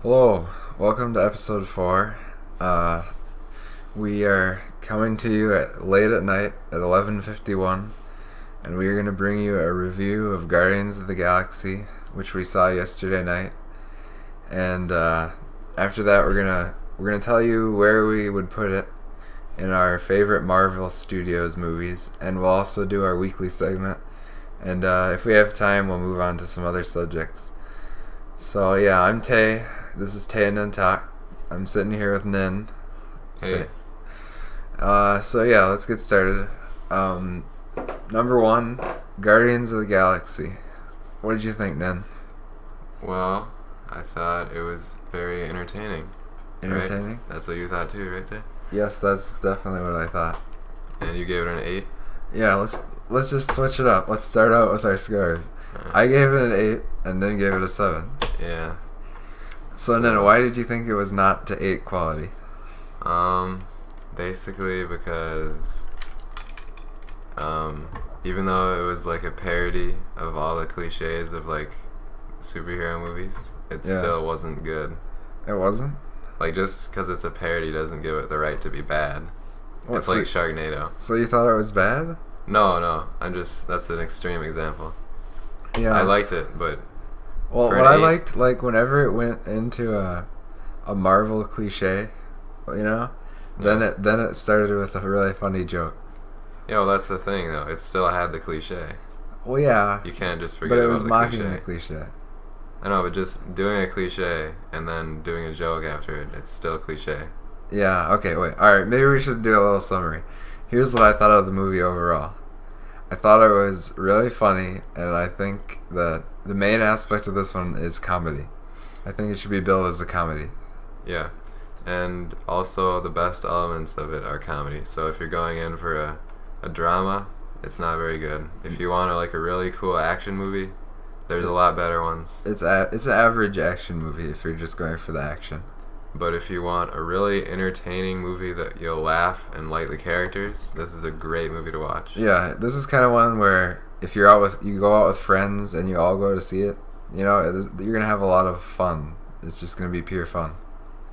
Hello, welcome to episode 4. Uh, we are coming to you late at night at 11:51, and we are going to bring you a review of Guardians of the Galaxy, which we saw yesterday night. And after that, we're gonna tell you where we would put it in our favorite Marvel Studios movies, and we'll also do our weekly segment. And if we have time, we'll move on to some other subjects. So yeah, I'm Tay. This is Tay and Nin Talk. I'm sitting here with Nin. Hey. So yeah, let's get started. Number 1, Guardians of the Galaxy. What did you think, Nin? Well, I thought it was very entertaining. Entertaining? Right? That's what you thought too, right there? Yes, that's definitely what I thought. And you gave it an 8? Yeah, let's just switch it up. Let's start out with our scores. Uh, I gave it an 8 and then gave it a 7. yeah. So Nin, why did you think it was not to 8 quality? Basically because, even though it was like a parody of all the cliches of like superhero movies, it Yeah. still wasn't good. It wasn't? Like, just because it's a parody doesn't give it the right to be bad. What, It's like Sharknado. so you thought it was bad? No, that's an extreme example. Yeah. I liked it, but Well, for what an I 8. liked, like, whenever it went into a Marvel cliche, you know, then it started with a really funny joke. Yeah, well, that's the thing, though. It still had the cliche. Well, yeah, You can't just but forget it about was the mocking cliche. the cliche. I know, but just doing a cliche and then doing a joke after it, it's still cliche. Yeah. Okay. Wait. All right. Maybe we should do a little summary. Here's what I thought of the movie overall. I thought it was really funny, and I think that the main aspect of this one is comedy. I think it should be billed as a comedy. Yeah. And also, the best elements of it are comedy. So if you're going in for a drama, it's not very good. If you want like a really cool action movie, there's a lot better ones. It's an average action movie if you're just going for the action. But if you want a really entertaining movie that you'll laugh and like the characters, this is a great movie to watch. Yeah, this is kind of one where if you go out with friends and you all go to see it, you know, you're gonna have a lot of fun. It's just gonna be pure fun.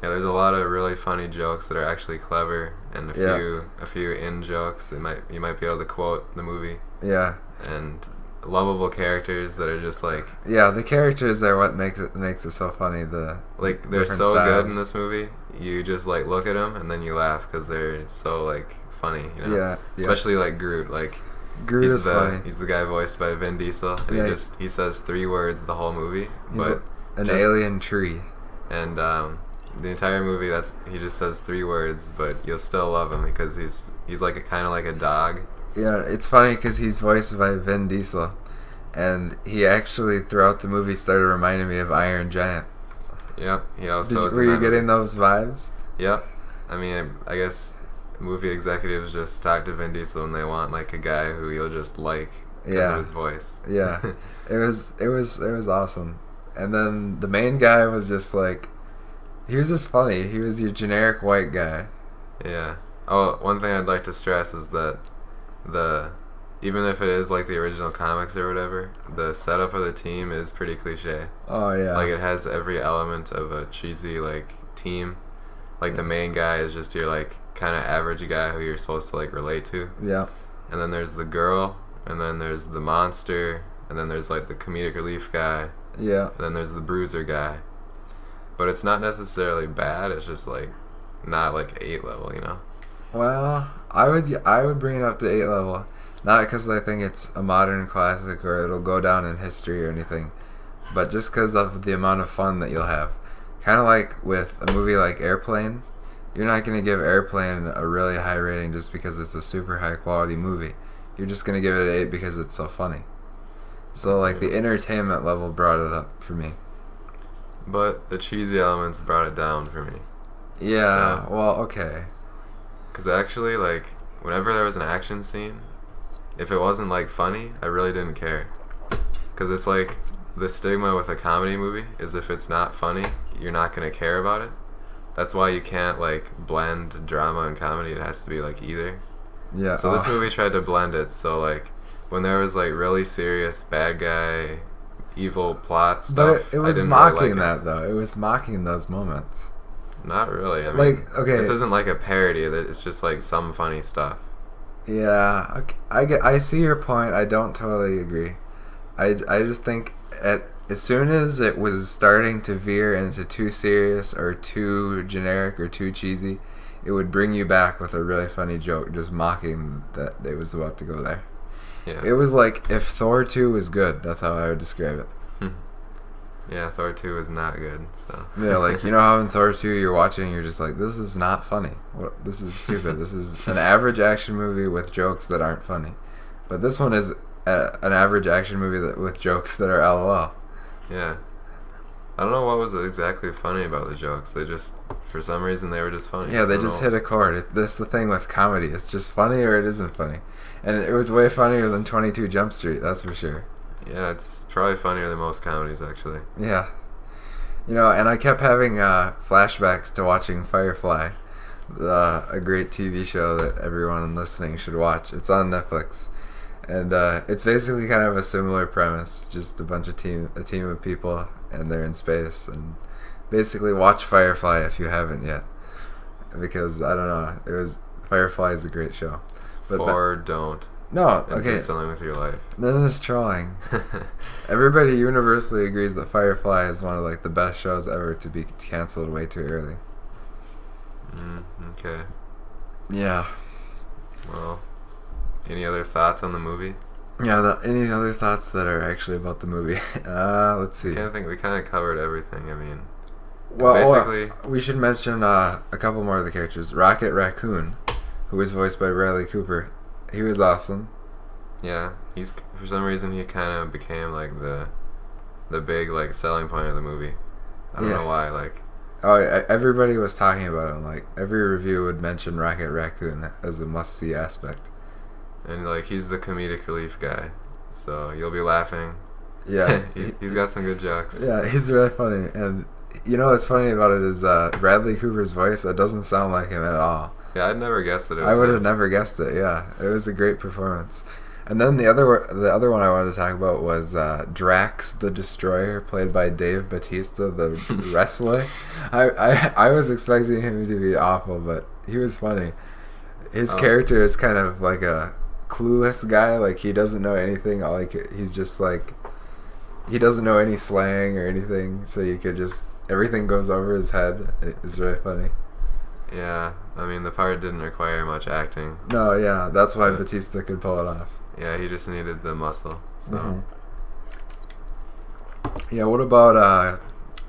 Yeah, there's a lot of really funny jokes that are actually clever, and a few in jokes that you might be able to quote the movie, Yeah, and lovable characters that are just like yeah. The characters are what makes it so funny. They're they're different so styles. good in this movie. You just like look at them and then you laugh because they're so like funny. You know? Yeah, Especially like Groot. Like Groot is funny. he's the guy voiced by Vin Diesel, and Yeah. he says 3 words the whole movie, He's but an just- alien tree. and the entire movie he just says 3 words, but you'll still love him because he's like kind of like a dog. Yeah, it's funny because he's voiced by Vin Diesel, and he actually throughout the movie started reminding me of Iron Giant. Yep, he also is in Were you that getting movie. those vibes? Yep. I mean, I guess movie executives just talk to Vin Diesel when they want like a guy who you'll just like because Yeah. of his voice. Yeah, it was awesome. And then the main guy was just like, he was just funny. He was your generic white guy. Yeah. Oh, one thing I'd like to stress is that even if it is like the original comics or whatever, the setup of the team is pretty cliche. Oh yeah. Like it has every element of a cheesy like team. Like the main guy is just your like kind of average guy who you're supposed to like relate to. Yeah. And then there's the girl, and then there's the monster, and then there's like the comedic relief guy, Yeah. and then there's the bruiser guy. But it's not necessarily bad, it's just like not like 8 level, you know? Well, I would bring it up to 8 level, not because I think it's a modern classic or it'll go down in history or anything, but just because of the amount of fun that you'll have. Kind of like with a movie like Airplane, you're not going to give Airplane a really high rating just because it's a super high quality movie. You're just going to give it an 8 because it's so funny. So like the entertainment level brought it up for me. But the cheesy elements brought it down for me. Yeah, So- well, okay. Because actually, like, whenever there was an action scene, if it wasn't like funny, I really didn't care. Because it's like the stigma with a comedy movie is if it's not funny, you're not going to care about it. That's why you can't like blend drama and comedy. It has to be like either. Yeah. So this movie tried to blend it. So like when there was like really serious bad guy evil plot But stuff. it I was didn't mocking really like that though. It was mocking those moments. Not really. I mean, Like, okay. this isn't like a parody. It's just like some funny stuff. Yeah, okay, I see your point. I don't totally agree. I just think as soon as it was starting to veer into too serious or too generic or too cheesy, it would bring you back with a really funny joke, just mocking that it was about to go there. Yeah. It was like if Thor 2 was good. That's how I would describe it. Yeah, Thor 2 is not good. So. Yeah, like, you know how in Thor 2 you're watching, you're just like, this is not funny. What? This is stupid. This is an average action movie with jokes that aren't funny. But this one is an average action movie with jokes that are LOL. Yeah. I don't know what was exactly funny about the jokes. They just, for some reason, they were just funny. Yeah, they just hit a chord. That's the thing with comedy. It's just funny or it isn't funny. And it was way funnier than 22 Jump Street, that's for sure. Yeah, it's probably funnier than most comedies, actually. Yeah. You know, and I kept having flashbacks to watching Firefly, a great TV show that everyone listening should watch. It's on Netflix. And it's basically kind of a similar premise, just a team of people, and they're in space. And basically watch Firefly if you haven't yet. Because, I don't know, Firefly is a great show. Or don't. No, And okay. do something with your life. Then it's trolling. Everybody universally agrees that Firefly is one of like the best shows ever to be canceled way too early. Okay. Yeah. Well, any other thoughts on the movie? Yeah. Any other thoughts that are actually about the movie? Let's see. I can't think. We kind of covered everything. I mean, Well, basically. we should mention a couple more of the characters. Rocket Raccoon, who was voiced by Bradley Cooper. He was awesome. Yeah, he's for some reason he kind of became like the big like selling point of the movie. I don't know why. Like, Everybody was talking about him. Like every review would mention Rocket Raccoon as a must-see aspect. and like he's the comedic relief guy, so you'll be laughing. Yeah, he's got some good jokes. Yeah, he's really funny. And you know what's funny about it is Bradley Cooper's voice. It doesn't sound like him at all. Yeah, I'd never guessed that it was I would have him. never guessed it. Yeah, it was a great performance. And then the other one I wanted to talk about was Drax the Destroyer, played by Dave Bautista, the wrestler. I was expecting him to be awful, but he was funny. His character is kind of like a clueless guy. Like he doesn't know anything. He's just like he doesn't know any slang or anything. So everything goes over his head. It's really funny. Yeah, I mean the part didn't require much acting. No, yeah, that's why Batista could pull it off. Yeah, he just needed the muscle. So. Mm-hmm. Yeah, what about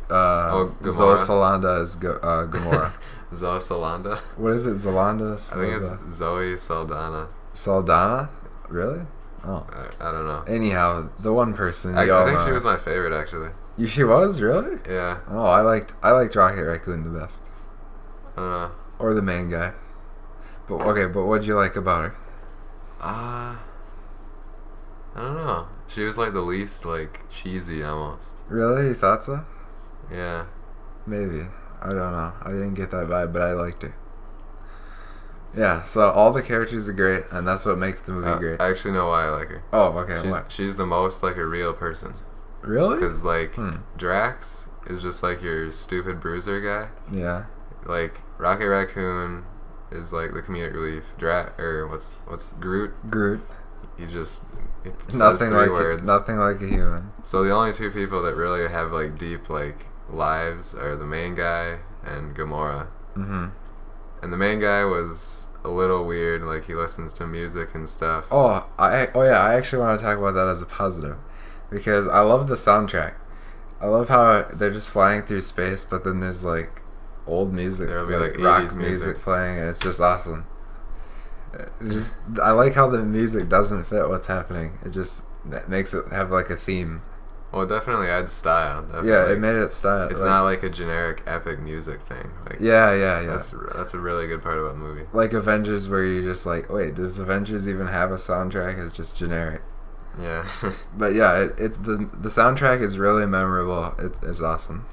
Gamora. Zoe Salanda as Gamora? Zoe Salanda. What is it, Zalanda? I think it's Zoe Saldana. Saldana? Really? Oh. I don't know. Anyhow, the one person. I think she was my favorite actually. She was really? Yeah. Oh, I liked Rocket Raccoon the best, I don't know. or the main guy. But what'd you like about her? I don't know. She was like the least like cheesy almost. Really? You thought so? Yeah. Maybe. I don't know. I didn't get that vibe, but I liked her. Yeah, so all the characters are great, and that's what makes the movie great. I actually know why I like her. Oh, okay. What? She's the most like a real person. Really? Because like Drax is just like your stupid bruiser guy. Yeah. Like Rocket Raccoon is like the comedic relief. What's Groot? Groot. He's just Nothing like words. nothing like a human. So the only two people that really have like deep like lives are the main guy and Gamora. Mm-hmm. And the main guy was a little weird. Like he listens to music and stuff. I actually want to talk about that as a positive, because I love the soundtrack. I love how they're just flying through space, but then there's like old music, There'll be like rock 80s music playing, and it's just awesome. I like how the music doesn't fit what's happening. It makes it have like a theme. Well, it definitely adds style. Definitely. Yeah, it made it style. It's not like a generic epic music thing. Like yeah. That's a really good part about the movie. Like Avengers, where you're just like, wait, does Avengers even have a soundtrack? It's just generic. Yeah. But yeah, it's the soundtrack is really memorable. It's awesome.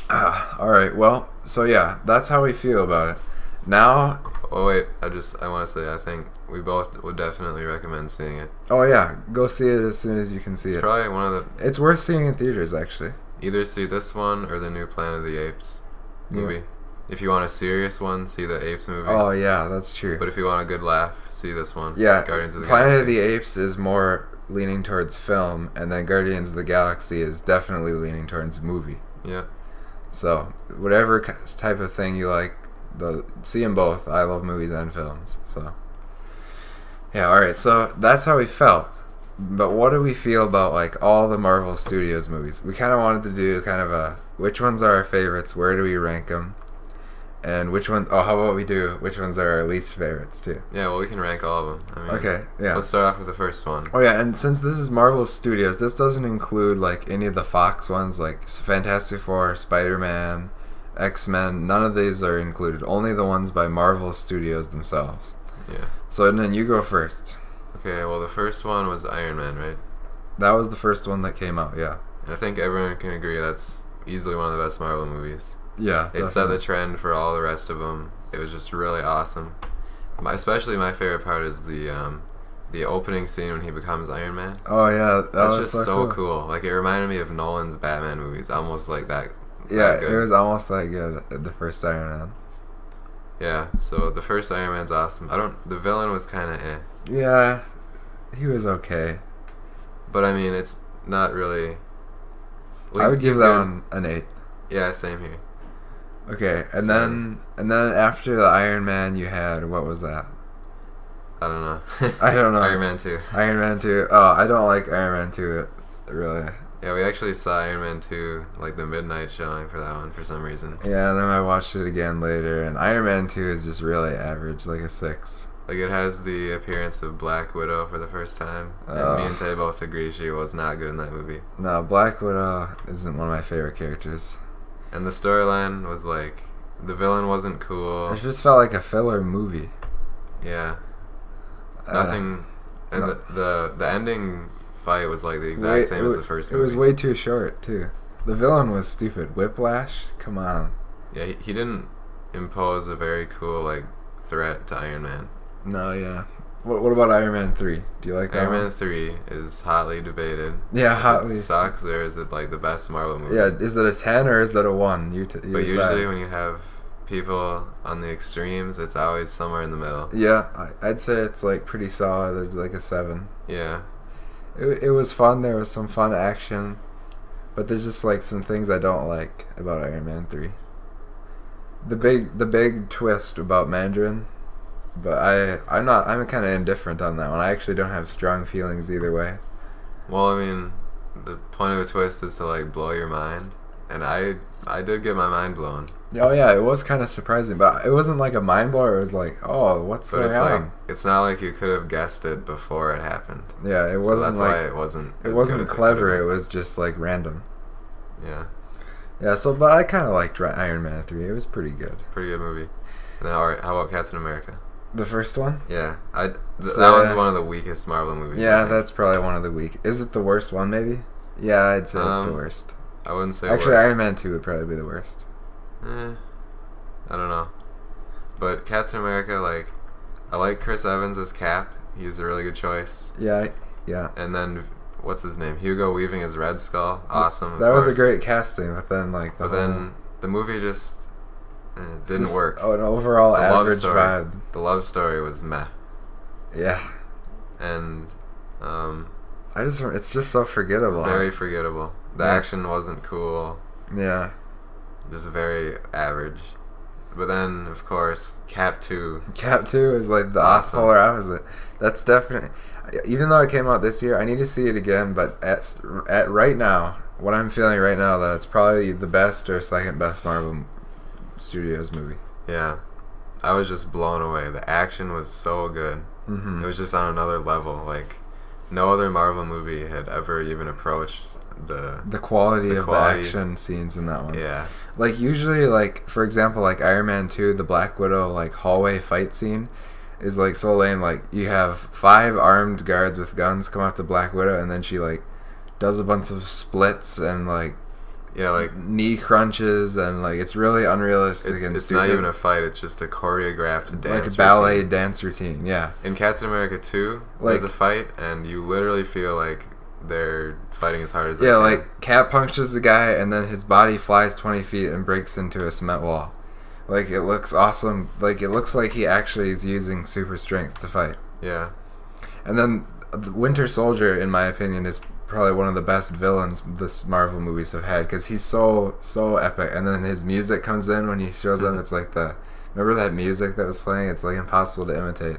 All right. Well, so yeah, that's how we feel about it. Now. Oh wait, I want to say I think we both would definitely recommend seeing it. Oh yeah, go see it as soon as you can see It's it. probably one of the It's worth seeing in theaters, actually. either see this one or the new Planet of the Apes movie. Yeah. If you want a serious one, see the Apes movie. Oh yeah, that's true. But if you want a good laugh, see this one. Yeah, Guardians of the Planet Galaxy. of the Apes is more leaning towards film, and then Guardians of the Galaxy is definitely leaning towards movie. Yeah. So whatever type of thing you like, see them both. I love movies and films. So yeah, all right. So that's how we felt. But what do we feel about like all the Marvel Studios movies? We kind of wanted to do kind of a which ones are our favorites, where do we rank them, and which one? Oh, how about we do which ones are our least favorites too? Yeah, well, we can rank all of them. I mean, Okay, yeah. Let's start off with the first one. Oh yeah, and since this is Marvel Studios, this doesn't include like any of the Fox ones, like Fantastic Four, Spider-Man, X-Men. None of these are included. Only the ones by Marvel Studios themselves. Yeah. So and then you go first. Okay, well, the first one was Iron Man, right? That was the first one that came out. Yeah. And I think everyone can agree that's easily one of the best Marvel movies. Yeah. It set the trend for all the rest of them. It was just really awesome. Especially my favorite part is the opening scene when he becomes Iron Man. Oh yeah, That's was just so cool. Like, it reminded me of Nolan's Batman movies, almost like that. Yeah, that good. it was almost that good. The first Iron Man. Yeah, so the first Iron Man's awesome. The villain was kind of eh. Yeah, he was okay. But I mean, it's not really. I would give he's that good. one an 8. Yeah, same here. Okay, and Same. then after the Iron Man, you had what was that? I don't know. I don't know. Iron Man 2. Iron Man 2. Oh, I don't like Iron Man 2 really. Yeah, we actually saw Iron Man 2, like the midnight showing for that one for some reason. Yeah, and then I watched it again later, and Iron Man 2 is just really average, like a 6. Like, it has the appearance of Black Widow for the first time. And me and Tay both agree she was not good in that movie. No, Black Widow isn't one of my favorite characters. And the storyline was like, the villain wasn't cool. It just felt like a filler movie. Yeah. Uh, Nothing. And no. the ending fight was like the exact same as the first movie. It was way too short, too. The villain was stupid. Whiplash? Come on. Yeah, he didn't impose a very cool, like, threat to Iron Man. No, yeah. What about Iron Man 3? Do you like that Iron one? Man 3 is hotly debated. Yeah, If hotly. It sucks, or is it, like, the best Marvel movie? Yeah, is it a 10 or is that a 1? You But decide. usually when you have people on the extremes, it's always somewhere in the middle. Yeah, I'd say it's like pretty solid. It's like a 7. Yeah. It was fun. There was some fun action, but there's just like some things I don't like about Iron Man 3. The big twist about Mandarin, but I'm kind of indifferent on that one. I actually don't have strong feelings either way. Well, I mean, the point of a twist is to, like, blow your mind. And I did get my mind blown. Oh yeah, it was kind of surprising, but it wasn't like a mind blower. It was like, oh, what's But going it's on? like, it's not like you could have guessed it before it happened. Yeah, it So wasn't that's like why it wasn't. it as wasn't good as clever. could It have was just like random. been. Yeah, Yeah, so but I kind of liked Iron Man 3. It was pretty good. pretty good movie. And then, all right, how about Captain America? The first one? Yeah, that So, one's one of the weakest Marvel movies. I Yeah, think. that's probably one of the weak. Is it the worst one? Maybe. Yeah, I'd say it's the worst. I wouldn't say. Actually, worst. Iron Man 2 would probably be the worst. I don't know. But Captain America, like, I like Chris Evans as Cap. He's a really good choice. Yeah. And then, what's his name? Hugo Weaving as Red Skull. Awesome. of That was a course. great casting, but then like But then the movie just didn't just- work. Oh, an overall The love average story. vibe. The love story was meh. Yeah. And It's just so forgettable. very forgettable. The Yeah. action wasn't cool. Yeah. Just very average. But then, of course, Cap 2. Cap 2 is like the Awesome. polar opposite. That's definitely. Even though it came out this year, I need to see it again. But at right now, what I'm feeling right now, that it's probably the best or second best Marvel Studios movie. Yeah. I was just blown away. The action was so good. Mm-hmm. It was just on another level. Like, no other Marvel movie had ever even approached The quality The of quality. the action scenes in that one. Yeah. Like usually, like for example, like Iron Man 2, the Black Widow like hallway fight scene is like so lame. Like you have 5 armed guards with guns come up to Black Widow, and then she like does a bunch of splits and like Yeah, like knee crunches and like it's really unrealistic and it's stupid. not even a fight. It's just a choreographed dance like a ballet routine. dance routine. Yeah. In Captain America 2, there's a fight, and you literally feel like they're fighting as hard as they can. Like Cap punches the guy, and then his body flies 20 feet and breaks into a cement wall. Like it looks awesome. Like it looks like he actually is using super strength to fight. Yeah. And then Winter Soldier, in my opinion, is probably one of the best villains this Marvel movies have had because he's so epic. And then his music comes in when he shows up. It's like remember that music that was playing? It's like impossible to imitate,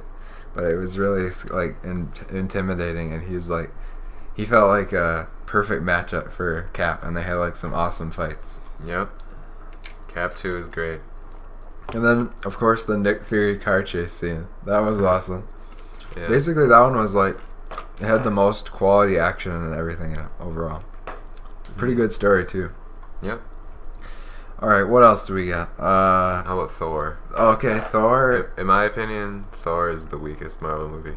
but it was really like intimidating. And he felt like a perfect matchup for Cap, and they had like some awesome fights. Yep. Cap 2 is great. And then of course the Nick Fury car chase scene, that was awesome. Yeah. Basically that one was like, it had the most quality action and everything overall. Pretty good story too. Yep. Alright, what else do we got? How about Thor? Okay, Thor. In my opinion, Thor is the weakest Marvel movie.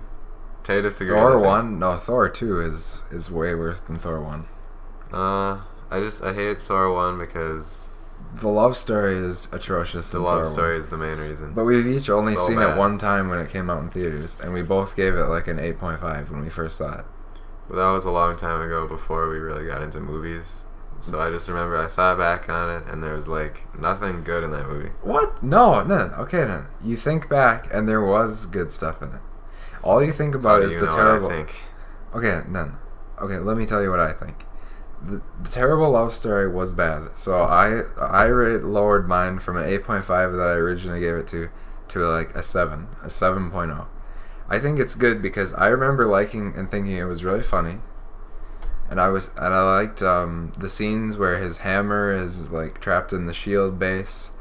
Tay disagrees. Thor 1? No, Thor 2 is way worse than Thor 1. I hate Thor 1 because The love story is atrocious. the love story is the main reason. But we've each only So seen bad. it one time when it came out in theaters, and we both gave it like an 8.5 when we first saw it. But that was a long time ago before we really got into movies. So I just remember I thought back on it, and there was like nothing good in that movie. What? No. Okay, then. You think back, and there was good stuff in it. All you think about How do is you the know terrible. what I think? Okay, then. Okay, let me tell you what I think. The terrible love story was bad, so I lowered mine from an 8.5 that I originally gave it to like a 7.0. I think it's good because I remember liking and thinking it was really funny, and I liked the scenes where his hammer is like trapped in the shield base,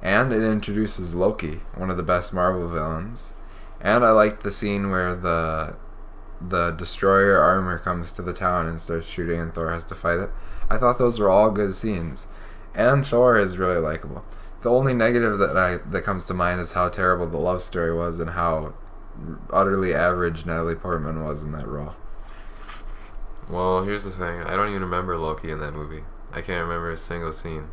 and it introduces Loki, one of the best Marvel villains, and I liked the scene where the destroyer armor comes to the town and starts shooting and Thor has to fight it. I thought those were all good scenes. And Thor is really likable. The only negative that comes to mind is how terrible the love story was and how utterly average Natalie Portman was in that role. Well, here's the thing. I don't even remember Loki in that movie. I can't remember a single scene.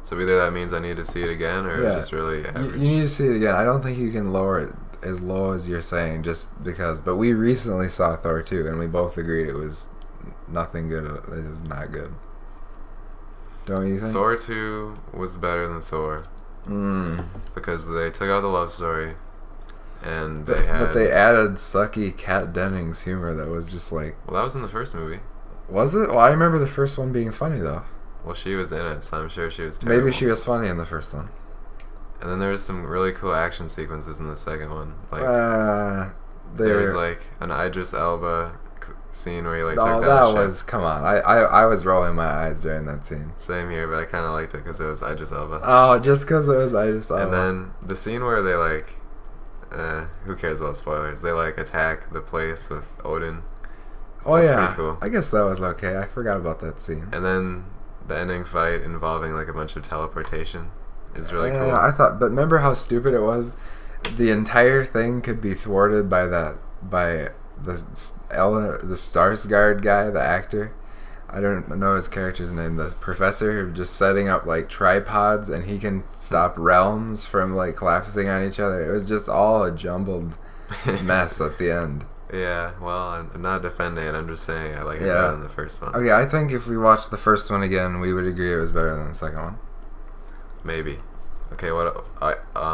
So either that means I need to see it again, or it's just really average. You need to see it again. I don't think you can lower it as low as you're saying just because. But we recently saw Thor 2, and we both agreed it was nothing good. It was not good. Don't you think? Thor 2 was better than Thor because they took out the love story, and but they added sucky Kat Dennings humor that was just like. Well, that was in the first movie. Was it? Well, I remember the first one being funny though. Well, she was in it, so I'm sure she was terrible. Maybe she was funny in the first one. And then there was some really cool action sequences in the second one. Like there was like an Idris Elba scene where he like no, took down that a ship. was come on. I was rolling my eyes during that scene. Same here, but I kind of liked it because it was Idris Elba. Oh, just because it was Idris Elba. And then the scene where they like, who cares about spoilers? They like attack the place with Odin. Oh That's yeah, pretty cool. I guess that was okay. I forgot about that scene. And then the ending fight involving like a bunch of teleportation is really cool. Yeah, I thought, but remember how stupid it was? The entire thing could be thwarted by the Skarsgård guy, the actor. I don't know his character's name. The professor just setting up like tripods, and he can stop realms from like collapsing on each other. It was just all a jumbled mess at the end. Yeah, well, I'm not defending it. I'm just saying I like it better than the first one. Okay, I think if we watched the first one again, we would agree it was better than the second one. Maybe. Okay, what?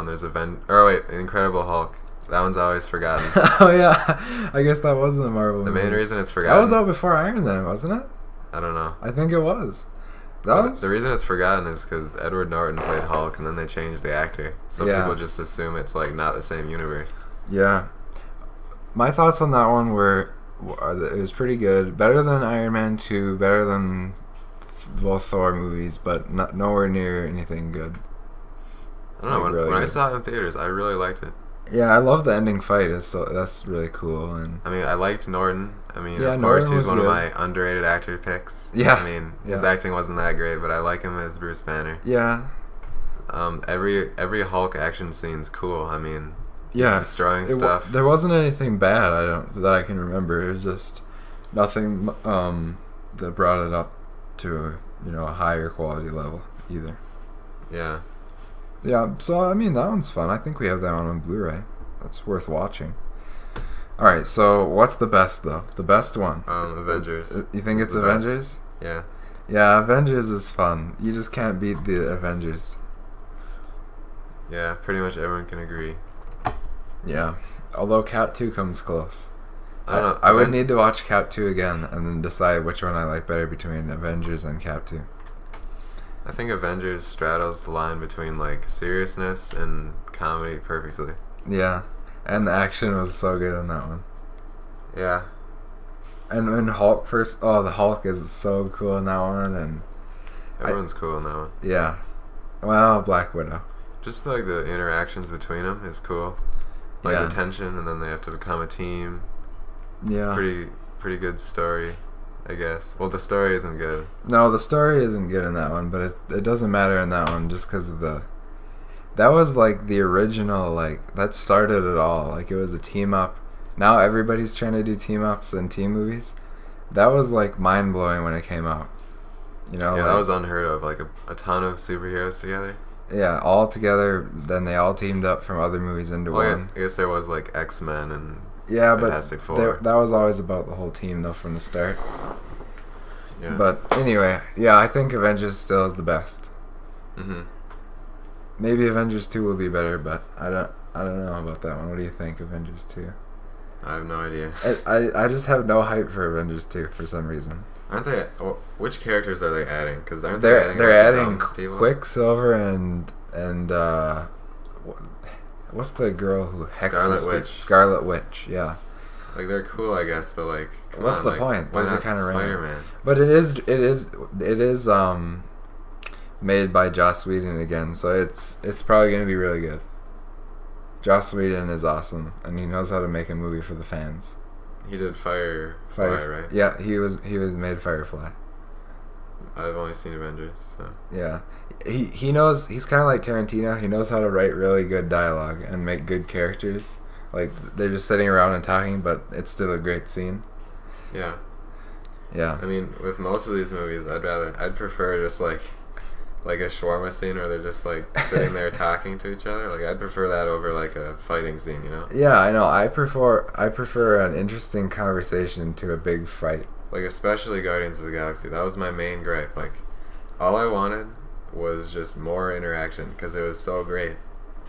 There's Incredible Hulk. That one's always forgotten. Oh yeah, I guess that wasn't a Marvel movie. The main reason it's forgotten. That was out before Iron Man, wasn't it? I don't know. I think it was. The reason it's forgotten is because Edward Norton played Hulk, and then they changed the actor, so people just assume it's like not the same universe. Yeah. My thoughts on that one were it was pretty good. Better than Iron Man 2, better than both Thor movies, but nowhere near anything good. I don't know. Really when I good. saw it in theaters, I really liked it. Yeah, I love the ending fight. That's really cool. And I mean, I liked Norton. I mean, Yeah, of course, Norton he's was one of good. my underrated actor picks. Yeah. I mean, his acting wasn't that great, but I like him as Bruce Banner. yeah, Every Hulk action scene's cool. I mean, yeah, he's destroying stuff. There wasn't anything bad. that I can remember. It was just nothing that brought it up to a higher quality level either. Yeah. Yeah, so I mean that one's fun. I think we have that one on Blu-ray. That's worth watching. All right, so what's the best though? The best one? Avengers. You think is it's the best. Avengers? Yeah. Yeah, Avengers is fun. You just can't beat the Avengers. Yeah, pretty much everyone can agree. Yeah, although Cap 2 comes close. I don't know. I would need to watch Cap 2 again and then decide which one I like better between Avengers and Cap 2. I think Avengers straddles the line between like seriousness and comedy perfectly. Yeah, and the action was so good in that one. Yeah. And when Hulk first, the Hulk is so cool in that one, and Everyone's cool in that one. yeah, well, Black Widow. Just like the interactions between them is cool. Like Yeah. the tension, and then they have to become a team. Yeah. Pretty good story, I guess. Well, the story isn't good. No, the story isn't good in that one, but it doesn't matter in that one just because of that was like the original, like that started it all. Like it was a team up. Now everybody's trying to do team ups and team movies. That was like mind blowing when it came out. Yeah, like, that was unheard of. Like a ton of superheroes together. Yeah, all together. Then they all teamed up from other movies into Well, one. I guess there was like X-Men and Yeah, Fantastic but Four. that was always about the whole team though from the start. Yeah. But anyway, yeah, I think Avengers still is the best. Mm-hmm. Maybe Avengers 2 will be better, but I don't know about that one. What do you think, Avengers 2? I have no idea. I just have no hype for Avengers 2 for some reason. Aren't they? Which characters are they adding? Because aren't They're they adding a bunch of dumb people? Quicksilver and what's the girl who hexes Scarlet Witch. Scarlet Witch, yeah. Like they're cool, I guess, but like, come What's on, the like, point? Why Those are not kinda random. Spider-Man? But it is made by Joss Whedon again, so it's probably gonna be really good. Joss Whedon is awesome, and he knows how to make a movie for the fans. He did Firefly, right? Yeah, he was made Firefly. I've only seen Avengers, so Yeah, he knows. He's kind of like Tarantino. He knows how to write really good dialogue and make good characters. Like they're just sitting around and talking, but it's still a great scene. yeah. Yeah. I mean, with most of these movies, I'd prefer just like a shawarma scene where they're just like sitting there talking to each other. Like I'd prefer that over like a fighting scene, you know? Yeah, I know. I prefer an interesting conversation to a big fight. Like especially Guardians of the Galaxy. That was my main gripe. Like all I wanted was just more interaction because it was so great.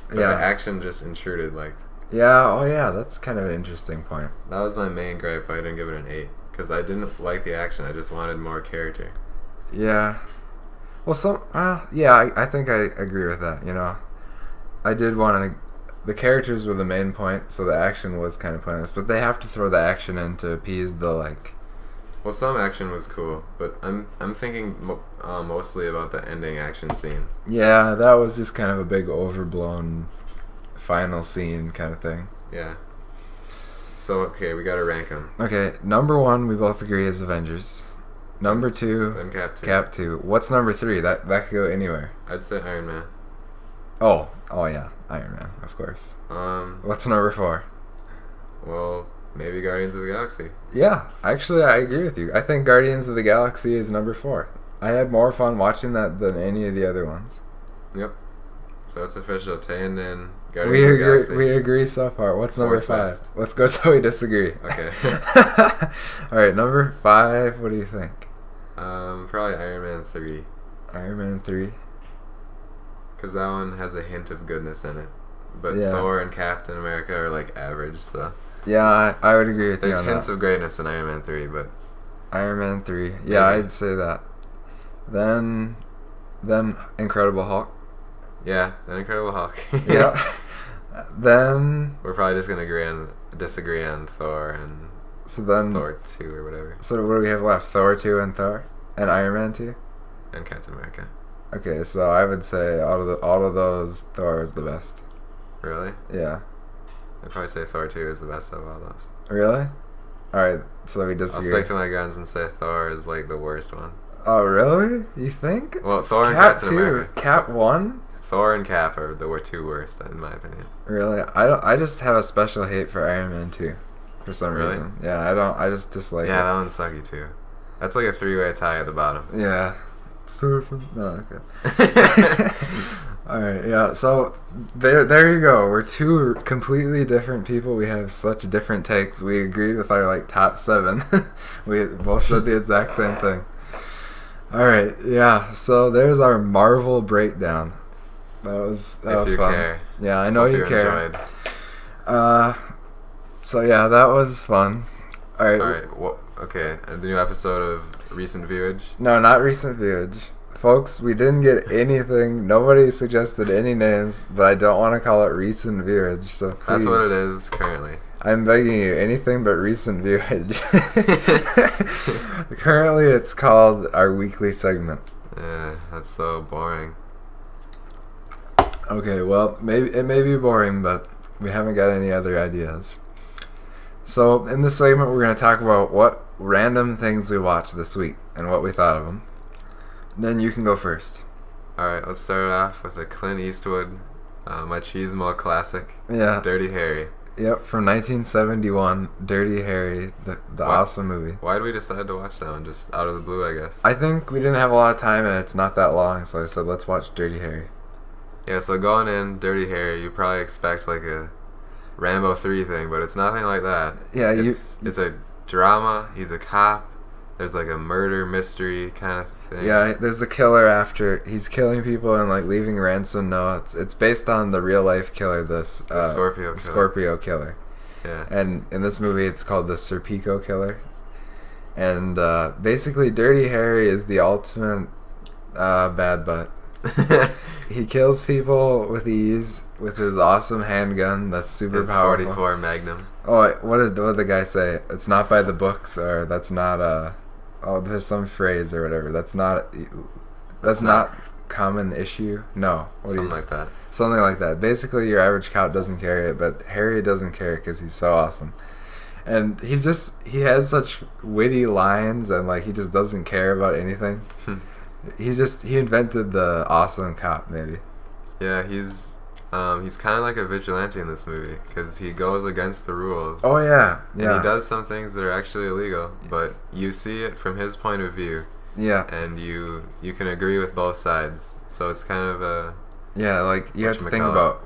But Yeah. the action just intruded. Like Yeah. Oh yeah, that's kind of an interesting point. that was my main gripe. I didn't give it an 8 because I didn't like the action. I just wanted more character. Yeah. Well, I think I agree with that. I did want to. The characters were the main point, so the action was kind of pointless. But they have to throw the action in to appease the like. Well, some action was cool, but I'm thinking mostly about the ending action scene. Yeah, that was just kind of a big overblown final scene kind of thing. Yeah. So okay, we gotta rank them. Okay, number 1 we both agree is Avengers. Number 2, Then Cap 2. Cap 2. What's number 3? That could go anywhere. I'd say Iron Man. Oh yeah, Iron Man, of course. What's number 4? Well, maybe Guardians of the Galaxy. Yeah, actually, I agree with you. I think Guardians of the Galaxy is number 4. I had more fun watching that than any of the other ones. Yep. So it's official. Tan and Guardians of the Galaxy. We agree so far. What's number Fourth 5? best. Let's go till we disagree. Okay. All right, number 5. What do you think? Probably Iron Man 3. Iron Man 3. Because that one has a hint of goodness in it. But Yeah. Thor and Captain America are like average, so. Yeah, I would agree with There's you on hints that. of greatness in Iron Man 3, but. Iron Man 3. Yeah, Maybe. I'd say that. Then Incredible Hulk. Yeah, then Incredible Hulk. Yeah. Then We're probably just gonna disagree on Thor and Thor 2 or whatever. So what do we have left? Thor 2 and Thor? And Iron Man 2? And Captain America. Okay, so I would say out of those, Thor is the best. Really? Yeah. I'd probably say Thor 2 is the best of all those. Really? Alright, so we I'll disagree. stick to my guns and say Thor is like the worst one. Oh, really? You think? Well, Thor and Cap Captain 2? America. Cap 1? Thor and Cap are the 2 worst, in my opinion. Really? I just have a special hate for Iron Man 2. For some Really? reason. Yeah, I just dislike Yeah, it. that one's sucky too. That's like a 3-way tie at the bottom. Yeah. Surfing. No, okay. All right, yeah. So there you go. We're two completely different people. We have such different takes. We agreed with our like top 7. We both said the exact same thing. All right, yeah. So there's our Marvel breakdown. That was fun. Care. Yeah, I know Hope you care. Enjoyed. So yeah, that was fun. All right. All right. Well, okay. A new episode of Recent Viewage. No, not recent viewage. Folks, we didn't get anything. Nobody suggested any names, but I don't want to call it recent viewage, so please. That's what it is currently. I'm begging you, anything but recent viewage. Currently, it's called our weekly segment. Yeah, that's so boring. Okay, well, maybe it may be boring, but we haven't got any other ideas. So, in this segment, we're going to talk about what random things we watched this week and what we thought of them. Then you can go first. Alright, let's start off with a Clint Eastwood, machismo classic, Yeah. Dirty Harry. Yep, from 1971, Dirty Harry, the awesome movie. Why did we decide to watch that one? Just out of the blue, I guess. I think we didn't have a lot of time and it's not that long, so I said let's watch Dirty Harry. Yeah, so going in, Dirty Harry, you probably expect like a Rambo 3 thing, but it's nothing like that. Yeah, it's a drama, he's a cop, there's like a murder mystery kind of thing. Yeah, there's the killer after he's killing people and like leaving ransom notes. It's based on the real life killer, The Scorpio killer. Yeah. And in this movie, it's called the Serpico killer. And basically, Dirty Harry is the ultimate bad butt. He kills people with ease with his awesome handgun that's super His powerful. 44 Magnum. Oh, what did the guy say? It's not by the books, or that's not oh, there's some phrase or whatever. That's not common issue. No, Something like that. Something like that. Basically, your average cop doesn't carry it, but Harry doesn't care because he's so awesome. And he has such witty lines, and like he just doesn't care about anything. He invented the awesome cop, maybe. Yeah, he's kind of like a vigilante in this movie because he goes against the rules. Oh yeah, And he does some things that are actually illegal, but you see it from his point of view. Yeah. And you can agree with both sides, so it's kind of a. Yeah, like you have to think about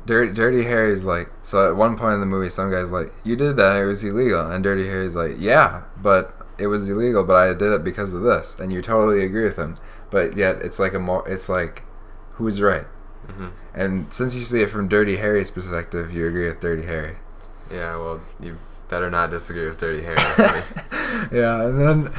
Dirty Harry's like, so at one point in the movie, some guy's like, "You did that, it was illegal," and Dirty Harry's like, "Yeah, but it was illegal, but I did it because of this," and you totally agree with him. But yet, it's like, who's right? Mm-hmm. And since you see it from Dirty Harry's perspective, you agree with Dirty Harry. Yeah, well, you better not disagree with Dirty Harry. Yeah, and then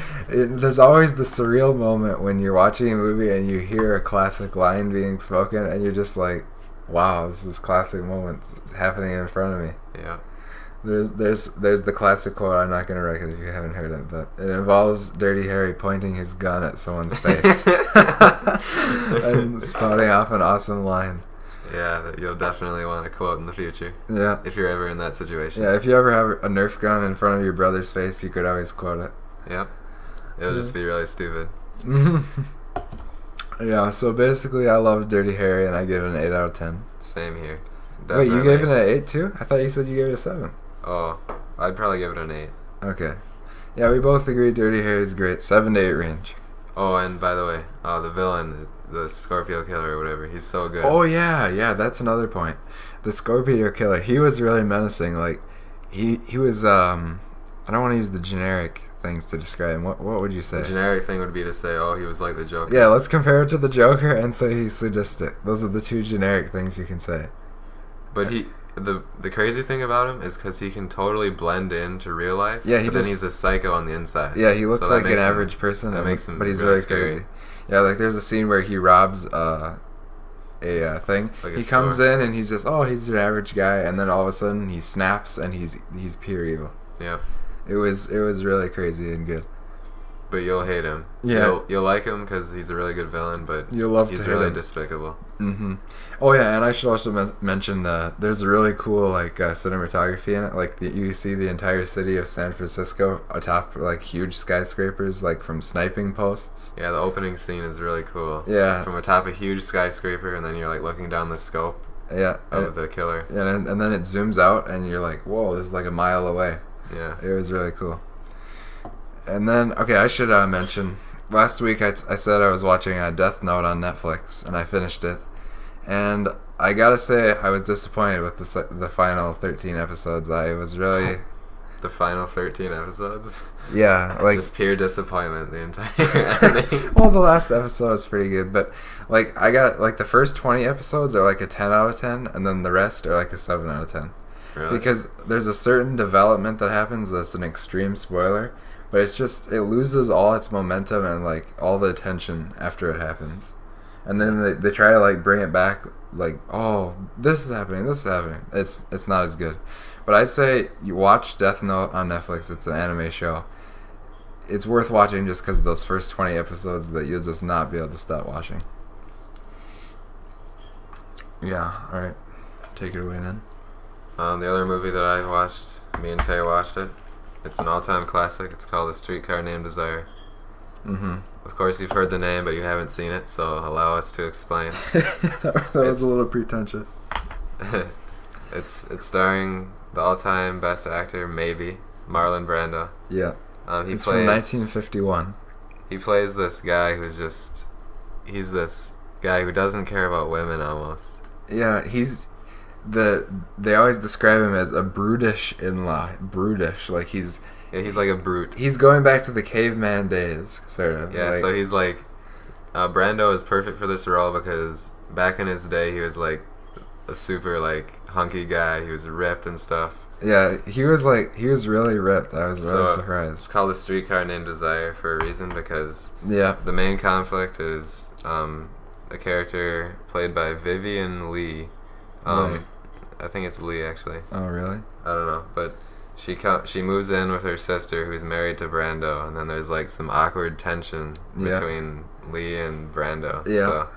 there's always the surreal moment when you're watching a movie and you hear a classic line being spoken, and you're just like, wow, this is classic moment happening in front of me. Yeah. There's the classic quote. I'm not gonna wreck it if you haven't heard it, but it involves Dirty Harry pointing his gun at someone's face and spouting off an awesome line. Yeah, that you'll definitely want to quote in the future. Yeah. If you're ever in that situation. Yeah, if you ever have a Nerf gun in front of your brother's face, you could always quote it. Yep. It'll just be really stupid. Yeah, so basically I love Dirty Harry and I give it an 8 out of 10. Same here. Wait, you gave it an 8 too? I thought you said you gave it a 7. Oh, I'd probably give it an 8. Okay. Yeah, we both agree Dirty Harry is great. 7 to 8 range. Oh, and by the way, the villain, the Scorpio killer or whatever, he's so good. Oh yeah, that's another point. The Scorpio killer, he was really menacing. Like, he was, I don't want to use the generic things to describe him. What would you say? The generic thing would be to say, oh, he was like the Joker. Yeah, let's compare it to the Joker and say he's sadistic. Those are the two generic things you can say. But the crazy thing about him is because he can totally blend into real life. Yeah, but then he's a psycho on the inside. Yeah, he looks So like an average person. That makes him but he's really very scary. crazy. Yeah, like there's a scene where he robs a thing. Like a he comes store. in and he's just, oh, he's an average guy, and then all of a sudden he snaps and he's pure evil. Yeah. It was really crazy and good. But you'll hate him. Yeah. You'll like him because he's a really good villain, but You'll love he's to hate really him. despicable. Mm-hmm. Oh yeah, and I should also mention there's a really cool like cinematography in it. Like you see the entire city of San Francisco atop like huge skyscrapers, like from sniping posts. Yeah, the opening scene is really cool. Yeah. From atop a huge skyscraper, and then you're like looking down the scope Yeah. of the killer. And then it zooms out, and you're like, whoa, this is like a mile away. Yeah. It was really cool. And then, okay, I should mention, last week I said I was watching Death Note on Netflix, and I finished it. And I gotta say, I was disappointed with the final 13 episodes. I was really... The final 13 episodes? Yeah, like... Just pure disappointment, the entire ending. Well, the last episode was pretty good, but, like, I got, like, the first 20 episodes are, like, a 10 out of 10, and then the rest are, like, a 7 out of 10. Really? Because there's a certain development that happens that's an extreme spoiler, but it's just, it loses all its momentum and, like, all the attention after it happens. And then they try to, like, bring it back, like, oh, this is happening. It's not as good. But I'd say you watch Death Note on Netflix. It's an anime show. It's worth watching just because of those first 20 episodes that you'll just not be able to stop watching. Yeah, alright. Take it away then. The other movie that I watched, me and Tay watched it. It's an all-time classic. It's called A Streetcar Named Desire. Mm-hmm. Of course, you've heard the name, but you haven't seen it, so allow us to explain. That was a little pretentious. It's starring the all-time best actor, maybe, Marlon Brando. Yeah. It's from 1951. He plays this guy who's just... He's this guy who doesn't care about women, almost. Yeah, they always describe him as a brutish in-law. Brutish, like he's... Yeah, he's like a brute. He's going back to the caveman days, sort of. Yeah, so he's like... Brando is perfect for this role because back in his day, he was like a super, like, hunky guy. He was ripped and stuff. Yeah, he was really ripped. I was really surprised. It's called A Streetcar Named Desire for a reason because yeah, the main conflict is a character played by Vivian Lee. I think it's Lee, actually. Oh, really? I don't know, but she moves in with her sister who's married to Brando, and then there's like some awkward tension between Lee and Brando. Yeah. So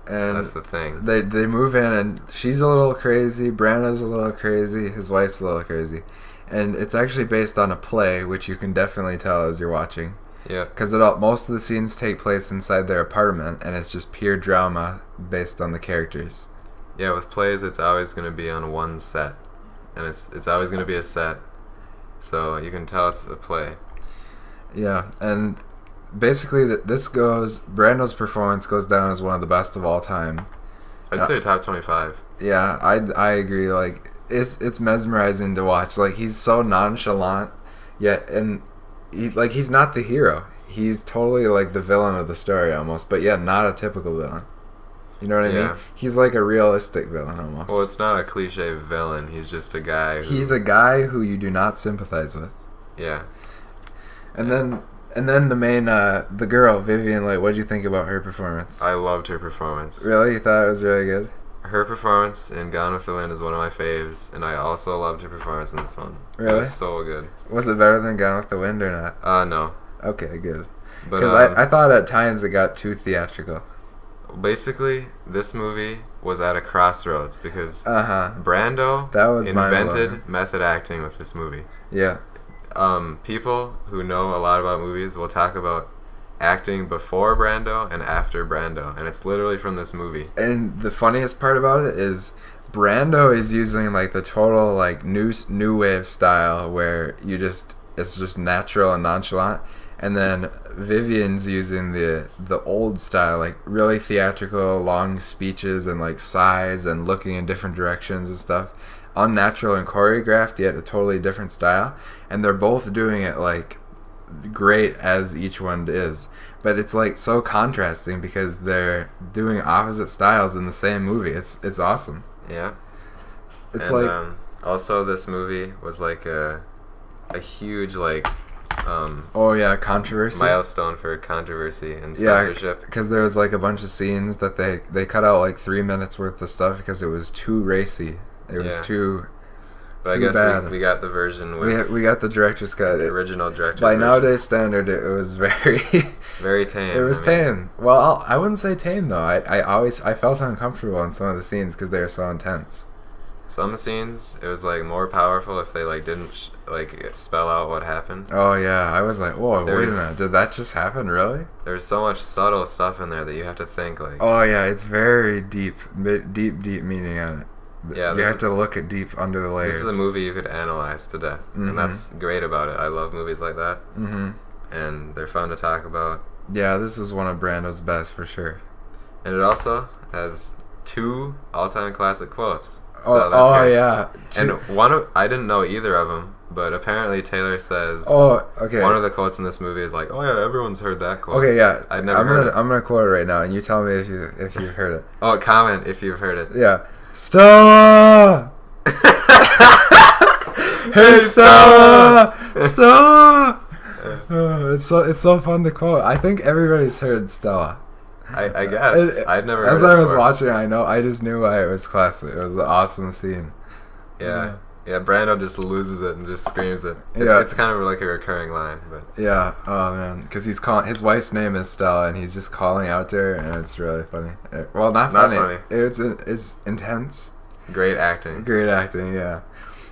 and that's the thing. They move in, and she's a little crazy. Brando's a little crazy. His wife's a little crazy, and it's actually based on a play, which you can definitely tell as you're watching. Yeah. Because most of the scenes take place inside their apartment, and it's just pure drama based on the characters. Yeah, with plays, it's always going to be on one set, and it's always going to be a set, so you can tell it's a play. Yeah, and basically, Brando's performance goes down as one of the best of all time. I'd say top 25. Yeah, I agree. Like, it's mesmerizing to watch. Like, he's so nonchalant, yet, and he's not the hero. He's totally like the villain of the story almost, but yeah, not a typical villain. You know what I mean? He's like a realistic villain almost. Well, it's not a cliche villain. He's just a guy He's a guy who you do not sympathize with. Yeah. And then the main, the girl, Vivian Leigh, what did you think about her performance? I loved her performance. Really? You thought it was really good? Her performance in Gone with the Wind is one of my faves, and I also loved her performance in this one. Really? It was so good. Was it better than Gone with the Wind or not? No. Okay, good. But Because I thought at times it got too theatrical. Basically, this movie was at a crossroads because Brando That was invented method acting with this movie. Yeah. People who know a lot about movies will talk about acting before Brando and after Brando, and it's literally from this movie. And the funniest part about it is Brando is using like the total like new wave style where it's just natural and nonchalant, and then Vivian's using the old style, like really theatrical, long speeches and like sighs and looking in different directions and stuff. Unnatural and choreographed, yet a totally different style. And they're both doing it like great as each one is. But it's like so contrasting because they're doing opposite styles in the same movie. It's awesome. Yeah. It's and, like also this movie was like a huge like controversy. Milestone for controversy and censorship. Because there was like a bunch of scenes that they cut out like 3 minutes worth of stuff because it was too racy. It was too. But I guess bad. We got the version with we got the director's cut. The original director's By version. nowadays standard, it was very very tame. It was tame. Well, I wouldn't say tame though. I felt uncomfortable in some of the scenes because they were so intense. Some scenes, it was like more powerful if they like didn't spell out what happened. Oh yeah, I was like, whoa, wait a minute, did that just happen? Really? There's so much subtle stuff in there that you have to think like. Oh yeah, it's very deep meaning on it. Yeah, you have to look at deep under the layers. This is a movie you could analyze to death, and that's great about it. I love movies like that, and they're fun to talk about. Yeah, this was one of Brando's best for sure. And it also has 2 all-time classic quotes. So Oh, that's great. yeah. And I didn't know either of them, but apparently Taylor says Okay. one of the quotes in this movie is like, "Oh yeah, everyone's heard that quote." Okay, yeah. I'd never heard it. I'm gonna quote it right now, and you tell me if you've heard it. Oh, comment if you've heard it. Yeah. Stella. Hey, Stella. Stella. It's so fun to quote. I think everybody's heard Stella. I guess I'd never. As heard I it was before. watching, I just knew why it was classic. It was an awesome scene. Yeah. Yeah, Brando just loses it and just screams it. Yeah. It's kind of like a recurring line, but Yeah. Oh man, because he's calling his wife's name is Stella, and he's just calling out to her, and it's really funny. Well, not funny. It's intense. great acting. Great acting. Yeah.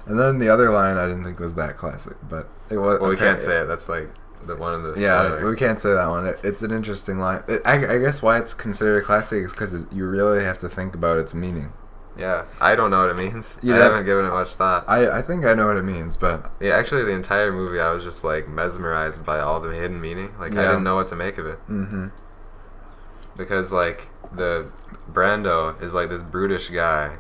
And then the other line I didn't think was that classic, but it was. Well, we can't say it. That's like one of the. Yeah, spoiler. we can't say that one. It's an interesting line. I guess why it's considered a classic is because you really have to think about its meaning. Yeah, I don't know what it means. Yeah. I haven't given it much thought. I think I know what it means, but Yeah, actually, the entire movie, I was just like mesmerized by all the hidden meaning. Like I Yeah. didn't know what to make of it because like the Brando is like this brutish guy.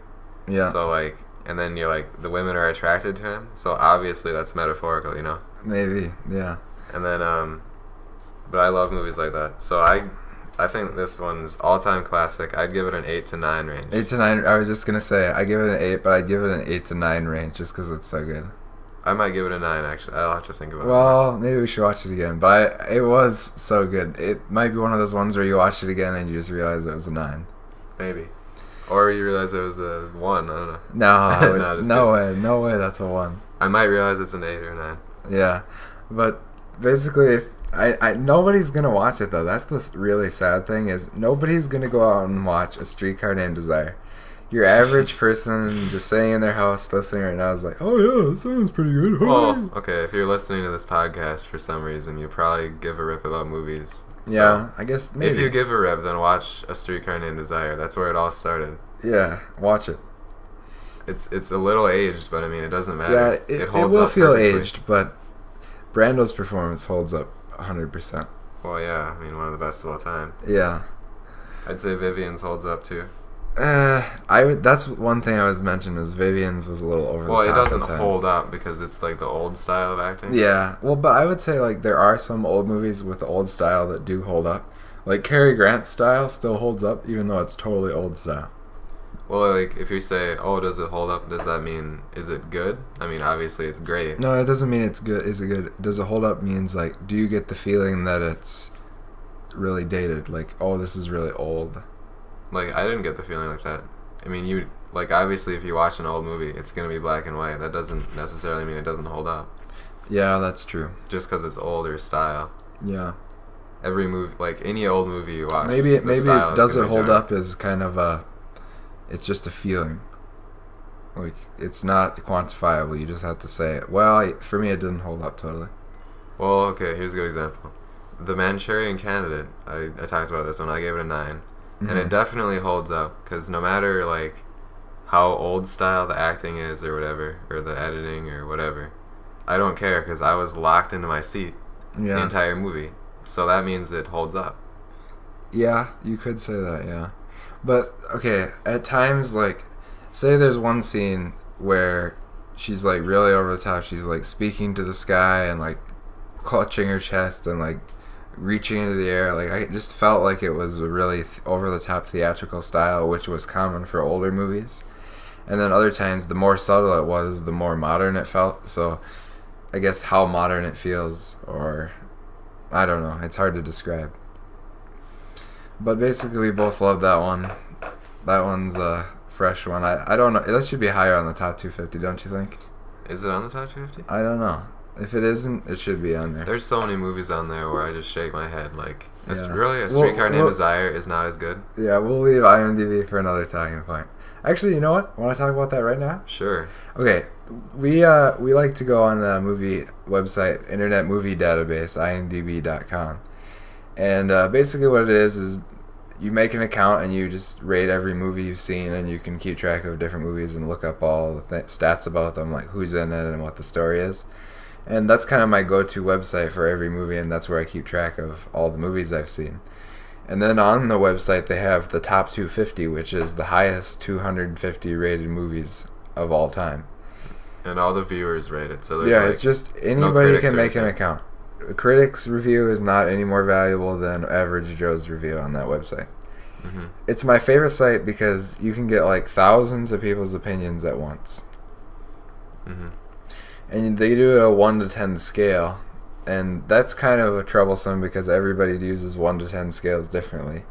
yeah, So like, and then you're like the women are attracted to him. So obviously that's metaphorical, you know. maybe, yeah. And then but I love movies like that. So I think this one's all-time classic. I'd give it an 8 to 9 range. 8 to 9. I was just gonna say I give it an 8, but I give it an 8 to 9 range just because it's so good. I might give it a 9 actually. I'll have to think about it. Well, maybe we should watch it again. But it was so good. It might be one of those ones where you watch it again and you just realize it was a 9. Maybe. Or you realize it was a 1. I don't know. No, No, just no way. That's a 1. I might realize it's an 8 or 9. Yeah, but basically, if nobody's gonna watch it though. That's the really sad thing is nobody's gonna go out and watch A Streetcar Named Desire. Your average person just sitting in their house listening right now is like, oh yeah, that sounds pretty good. Well, okay, if you're listening to this podcast for some reason, you probably give a rip about movies. So Yeah, I guess maybe. if you give a rip, then watch A Streetcar Named Desire. That's where it all started. Yeah, watch it. It's a little aged, but I mean, it doesn't Yeah, matter. it holds will up feel perfectly. aged, but Brando's performance holds up 100%. Well, yeah, I mean, one of the best of all time. Yeah. I'd say Vivian's holds up too. That's one thing I was mentioning was Vivian's was a little over Well, the it top. doesn't at times. hold up because it's like the old style of acting. Yeah, well, but I would say like there are some old movies with old style that do hold up. Like Cary Grant's style still holds up, even though it's totally old style. Well, like if you say, "Oh, does it hold up?" Does that mean is it good? I mean, obviously it's great. No, it doesn't mean it's good. Is it good? Does it hold up? Means like, do you get the feeling that it's really dated? Like, oh, this is really old. Like I didn't get the feeling like that. I mean, you like obviously if you watch an old movie, it's gonna be black and white. That doesn't necessarily mean it doesn't hold up. Yeah, that's true. Just because it's older style. Yeah, Every movie, like any old movie you watch, maybe the style it is doesn't gonna be hold different. up as kind of a. It's just a feeling. Like it's not quantifiable. You just have to say it. Well, for me, it didn't hold up totally. Well, okay, here's a good example. The Manchurian Candidate, I talked about this one, I gave it a 9. And it Mhm. definitely holds up, because no matter, like, how old style the acting is or whatever, or the editing or whatever, I don't care, because I was locked into my seat the Yeah. entire movie. So that means it holds up. Yeah, you could say that, yeah. But, okay, at times, like, say there's one scene where she's, like, really over the top. She's, like, speaking to the sky and, like, clutching her chest and, like, reaching into the air. Like, I just felt like it was a really over-the-top theatrical style, which was common for older movies. And then other times, the more subtle it was, the more modern it felt. So, I guess how modern it feels, or... I don't know. It's hard to describe. But basically, we both love that one. That one's a fresh one. I don't know. That should be higher on the top 250, don't you think? Is it on the top 250? I don't know. If it isn't, it should be on there. There's so many movies on there where I just shake my head, like, Yeah. really, A Well, Streetcar Named well- Desire is not as good? Yeah, we'll leave IMDb for another talking point. Actually, you know what? Want to talk about that right now? Sure. Okay, we like to go on the movie website, Internet Movie Database, IMDb.com, and basically what it is you make an account and you just rate every movie you've seen, and you can keep track of different movies and look up all the stats about them, like who's in it and what the story is. And that's kind of my go-to website for every movie, and that's where I keep track of all the movies I've seen. And then on the website they have the top 250, which is the highest 250 rated movies of all time. And all the viewers rate it. So there's Yeah, like, it's just no anybody critics can or make an anything. account. The critic's review is not any more valuable than average Joe's review on that website. Mhm. It's my favorite site because you can get like thousands of people's opinions at once. Mhm. And they do a 1 to 10 scale. And that's kind of troublesome because everybody uses 1 to 10 scales differently.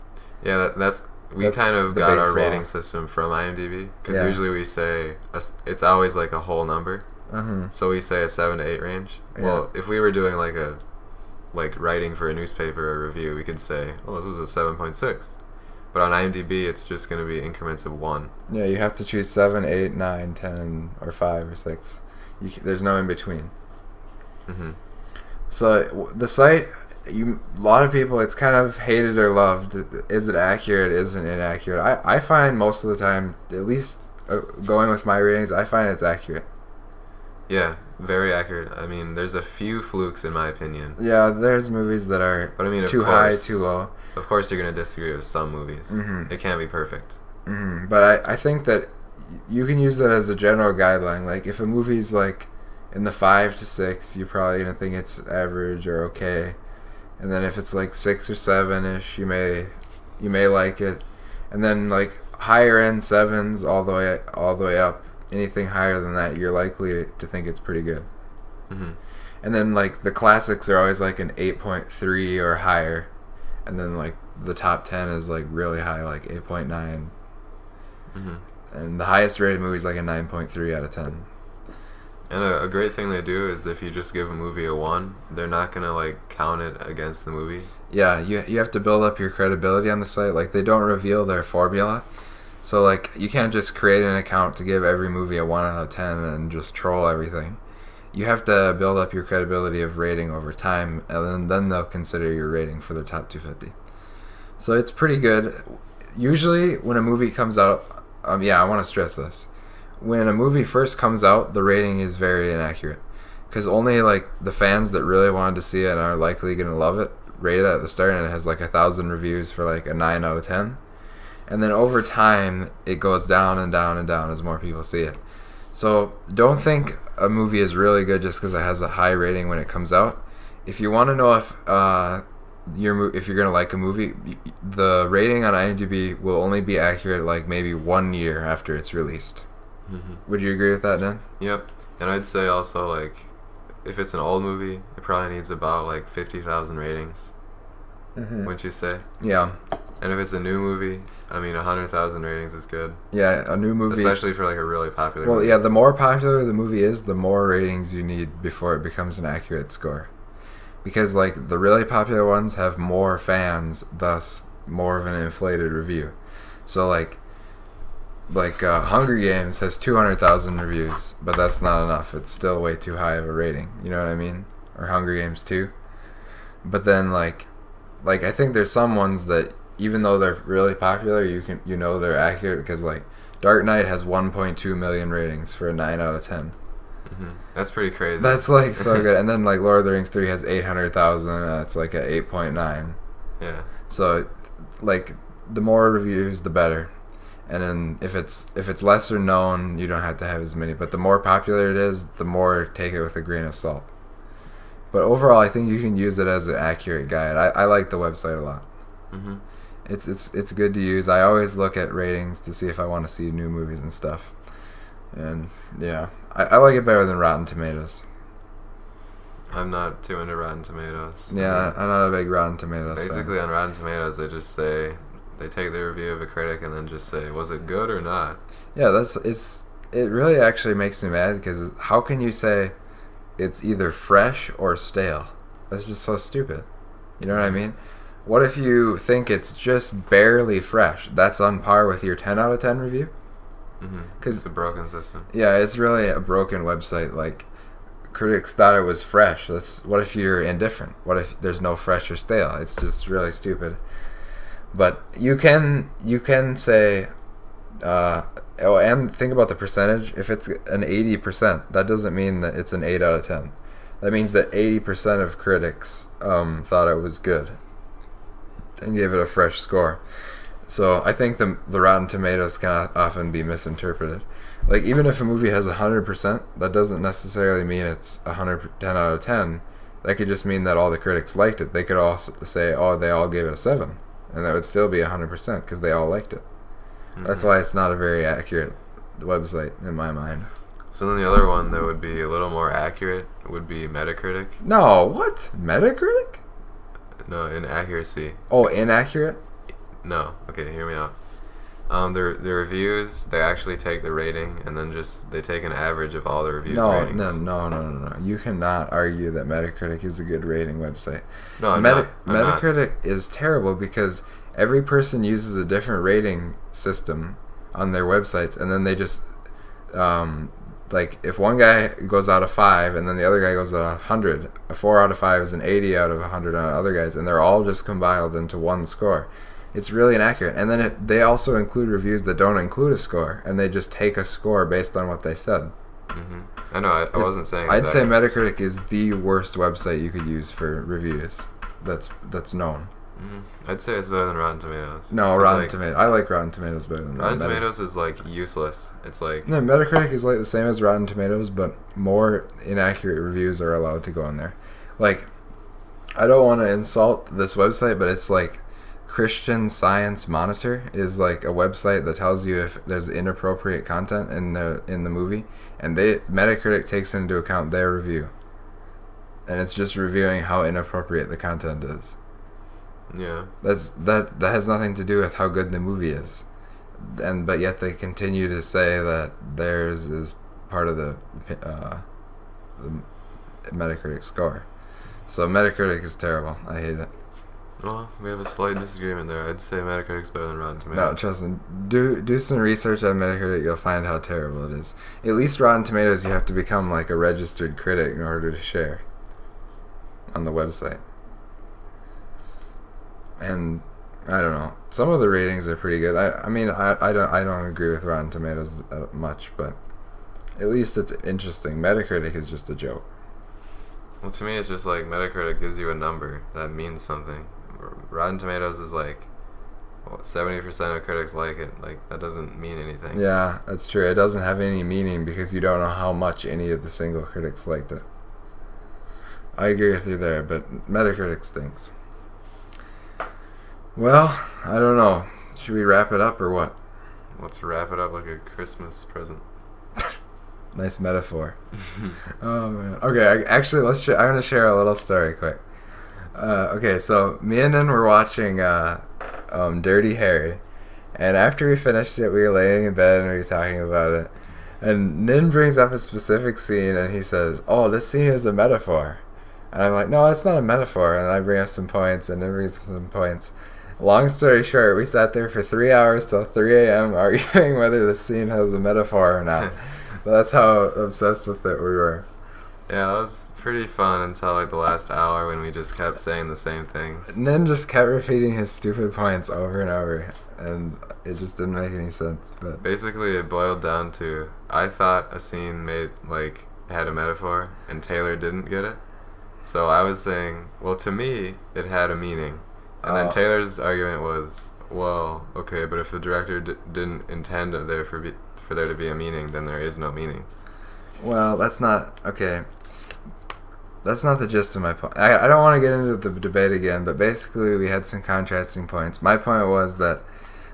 Yeah, we That's kind of the got big our flaw. rating system from IMDb because Yeah. usually we say it's always like a whole number. Mm-hmm. So we say a 7 to 8 range. Yeah. Well, if we were doing like writing for a newspaper or review, we could say, oh, this is a 7.6. But on IMDb, it's just going to be increments of 1. Yeah, you have to choose 7, 8, 9, 10, or 5 or 6. There's no in between. Mm-hmm. So the site, a lot of people, it's kind of hated or loved. Is it accurate? Is it inaccurate? I find most of the time, at least going with my ratings, I find it's accurate. Yeah, very accurate. I mean, there's a few flukes in my opinion. Yeah, there's movies that are But I mean, of too course, high, too low. Of course, you're going to disagree with some movies. Mhm. It can't be perfect. But I think that you can use that as a general guideline. Like, if a movie's like in the 5 to 6, you're probably going to think it's average or okay. And then if it's like 6 or 7-ish, you may like it. And then like higher end 7s all the way up, anything higher than that, you're likely to think it's pretty good. Mm-hmm. And then like the classics are always like an 8.3 or higher. And then like the top 10 is like really high, like 8.9. Mm-hmm. And the highest rated movie is like a 9.3 out of 10. And a great thing they do is if you just give a movie a 1, they're not going to like count it against the movie. Yeah, you have to build up your credibility on the site. Like, they don't reveal their formula. So like, you can't just create an account to give every movie a 1 out of 10 and just troll everything. You have to build up your credibility of rating over time, and then they'll consider your rating for their top 250. So it's pretty good. Usually when a movie comes out, I want to stress this. When a movie first comes out, the rating is very inaccurate. Because only like the fans that really wanted to see it and are likely going to love it rate it at the start, and it has like 1,000 reviews for like a 9 out of 10. And then over time, it goes down and down and down as more people see it. So don't think a movie is really good just because it has a high rating when it comes out. If you want to know if you're gonna like a movie, the rating on IMDb will only be accurate like maybe 1 year after it's released. Mm-hmm. Would you agree with that, Dan? Yep. And I'd say also, like, if it's an old movie, it probably needs about like 50,000 ratings. Mm-hmm. Wouldn't you say? Yeah. And if it's a new movie, I mean, 100,000 ratings is good. Yeah, a new movie. Especially for like a really popular Well, movie. yeah, the more popular the movie is, the more ratings you need before it becomes an accurate score. Because like the really popular ones have more fans, thus more of an inflated review. So like Hunger Games has 200,000 reviews, but that's not enough. It's still way too high of a rating. You know what I mean? Or Hunger Games 2. But then like I think there's some ones that even though they're really popular, you know they're accurate because like Dark Knight has 1.2 million ratings for a 9 out of 10. Mm-hmm. That's pretty crazy. That's like so good. And then like Lord of the Rings 3 has 800,000. It's like at 8.9. Yeah. So like the more reviews, the better. And then if it's lesser known, you don't have to have as many. But the more popular it is, the more take it with a grain of salt. But overall, I think you can use it as an accurate guide. I like the website a lot. Mm-hmm. It's good to use. I always look at ratings to see if I want to see new movies and stuff. And yeah, I like it better than Rotten Tomatoes. I'm not too into Rotten Tomatoes. Yeah, I'm not a big Rotten Tomatoes fan. Basically, on Rotten Tomatoes, they just say they take the review of a critic and then just say, was it good or not? Yeah, it really actually makes me mad because how can you say it's either fresh or stale? That's just so stupid. You know what I mean? What if you think it's just barely fresh? That's on par with your 10 out of 10 review? Mm-hmm. 'Cause- It's a broken system. Yeah, it's really a broken website. Like, critics thought it was fresh. What if you're indifferent? What if there's no fresh or stale? It's just really stupid. But you can say, and think about the percentage. If it's an 80%, that doesn't mean that it's an 8 out of 10. that means that 80% of critics thought it was good and gave it a fresh score. So I think the Rotten Tomatoes can often be misinterpreted. Like, even if a movie has 100%, that doesn't necessarily mean it's 110 out of 10. That could just mean that all the critics liked it. They could also say, oh, they all gave it a 7. And that would still be 100% because they all liked it. Mm-hmm. That's why it's not a very accurate website in my mind. So then the other one that would be a little more accurate would be Metacritic. No, what? Metacritic? No, inaccuracy. Oh, inaccurate? No. Okay, hear me out. The reviews, they actually take the rating and then they take an average of all the reviews ratings. No. You cannot argue that Metacritic is a good rating website. No, I'm Metacritic is terrible because every person uses a different rating system on their websites, and then they just like, if one guy goes out of 5 and then the other guy goes out of 100, a 4 out of 5 is an 80 out of 100 on other guys, and they're all just compiled into one score. It's really inaccurate. And then they also include reviews that don't include a score, and they just take a score based on what they said. Mm-hmm. I know, I wasn't saying I'd say Metacritic is the worst website you could use for reviews. That's known. Mm-hmm. I'd say it's better than Rotten Tomatoes. No, Rotten Tomatoes. I like Rotten Tomatoes better than Rotten Tomatoes is, like, useless. It's like... No, Metacritic is like the same as Rotten Tomatoes, but more inaccurate reviews are allowed to go in there. Like, I don't want to insult this website, but it's like Christian Science Monitor is like a website that tells you if there's inappropriate content in the movie, and Metacritic takes into account their review, and it's just reviewing how inappropriate the content is. Yeah. That has nothing to do with how good the movie is, but yet they continue to say that theirs is part of the Metacritic score. So Metacritic is terrible. I hate it. Well, we have a slight disagreement there. I'd say Metacritic's better than Rotten Tomatoes. No, trust me. Do some research on Metacritic. You'll find how terrible it is. At least Rotten Tomatoes, you have to become like a registered critic in order to share on the website. And I don't know. Some of the ratings are pretty good. I mean, I don't agree with Rotten Tomatoes much, but at least it's interesting. Metacritic is just a joke. Well, to me, it's just like Metacritic gives you a number that means something. Rotten Tomatoes is like, 70% of critics like it. Like, that doesn't mean anything. Yeah, that's true. It doesn't have any meaning because you don't know how much any of the single critics liked it. I agree with you there, but Metacritic stinks. Well, I don't know. Should we wrap it up or what? Let's wrap it up like a Christmas present. Nice metaphor. Oh man. Okay, actually, I'm gonna share a little story quick. Okay, so me and Nin were watching Dirty Harry, and after we finished it, we were laying in bed and we were talking about it. And Nin brings up a specific scene, and he says, "Oh, this scene is a metaphor." And I'm like, "No, it's not a metaphor." And I bring up some points, and Nin brings up some points. Long story short, we sat there for 3 hours till 3 a.m. arguing whether the scene has a metaphor or not. That's how obsessed with it we were. Yeah, that was pretty fun until like the last hour when we just kept saying the same things. Nin just kept repeating his stupid points over and over, and it just didn't make any sense. But basically, it boiled down to I thought a scene had a metaphor, and Taylor didn't get it. So I was saying, well, to me, it had a meaning. And then Taylor's argument was, well, okay, but if the director didn't intend for there to be a meaning, then there is no meaning. Well, that's not okay. That's not the gist of my point. I don't want to get into the debate again, but basically we had some contrasting points. My point was that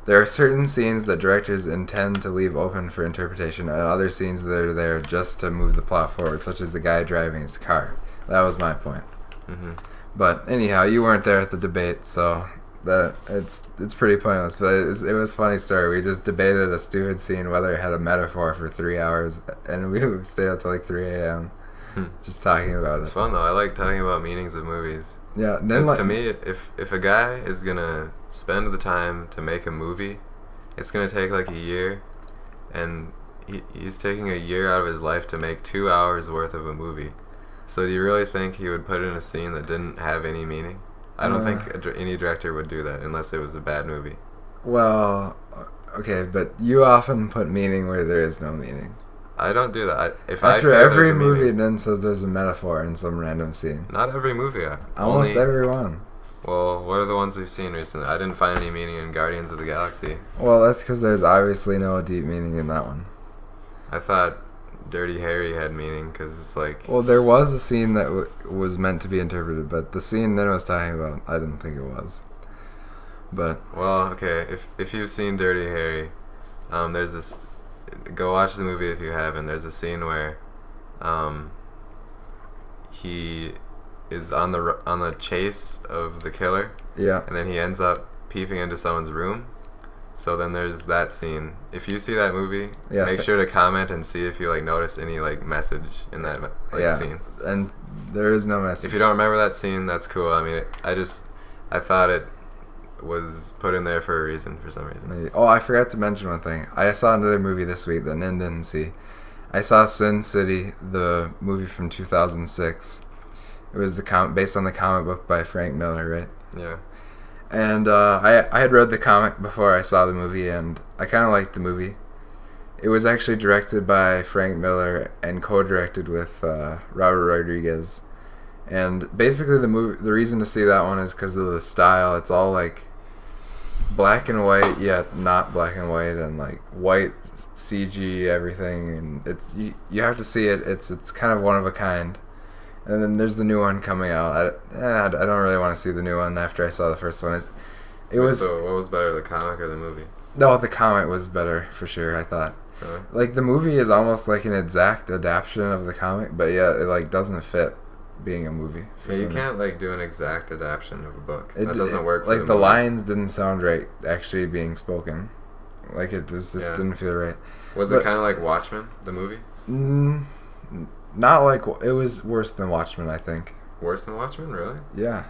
there are certain scenes that directors intend to leave open for interpretation, and other scenes that are there just to move the plot forward, such as the guy driving his car. That was my point. Mm-hmm. But anyhow, you weren't there at the debate, so it's pretty pointless. But it was a funny story. We just debated a stupid scene whether it had a metaphor for 3 hours, and we stayed up till like 3 a.m. Just talking about it. It's fun though. I like talking about meanings of movies. Yeah, because to me, if a guy is gonna spend the time to make a movie, it's gonna take like a year, and he's taking a year out of his life to make 2 hours worth of a movie. So do you really think he would put in a scene that didn't have any meaning? I don't think any director would do that unless it was a bad movie. Well, okay, but you often put meaning where there is no meaning. I don't do that. If After I feel every there's a movie, meaning, it then says there's a metaphor in some random scene. not every movie. Almost only, every one. Well, what are the ones we've seen recently? I didn't find any meaning in Guardians of the Galaxy. Well, that's because there's obviously no deep meaning in that one. I thought Dirty Harry had meaning because it's like. Well, there was a scene that was meant to be interpreted, but the scene Lynn was talking about, I didn't think it was. But Well, okay. If you've seen Dirty Harry, there's this. Go watch the movie if you haven't. There's a scene where, he is on the chase of the killer, yeah, and then he ends up peeping into someone's room. So then there's that scene. If you see that movie, Yeah, make sure to comment and see if you like notice any like message in that yeah, scene. and there is no message. If you don't remember that scene, that's cool. I mean, I thought it was put in there for a reason, for some reason. Maybe. Oh, I forgot to mention one thing. I saw another movie this week that Nin didn't see. I saw Sin City, the movie from 2006. It was based on the comic book by Frank Miller, right? Yeah. And I had read the comic before I saw the movie, and I kind of liked the movie. It was actually directed by Frank Miller and co-directed with Robert Rodriguez. And basically the reason to see that one is because of the style. It's all like black and white, yet not black and white, and like white CG everything. And it's you have to see it. It's kind of one of a kind. And then there's the new one coming out. I don't really want to see the new one after I saw the first one. So what was better, the comic or the movie? No, the comic was better for sure, I thought. Really? Like the movie is almost like an exact adaptation of the comic, but yeah, it like doesn't fit being a movie. Yeah, you can't like do an exact adaptation of a book. That doesn't work. Like for the movie. lines didn't sound right actually being spoken. Like it just didn't feel right. Was it kind of like Watchmen, the movie? Not like it was worse than Watchmen, I think. Worse than Watchmen, really? Yeah.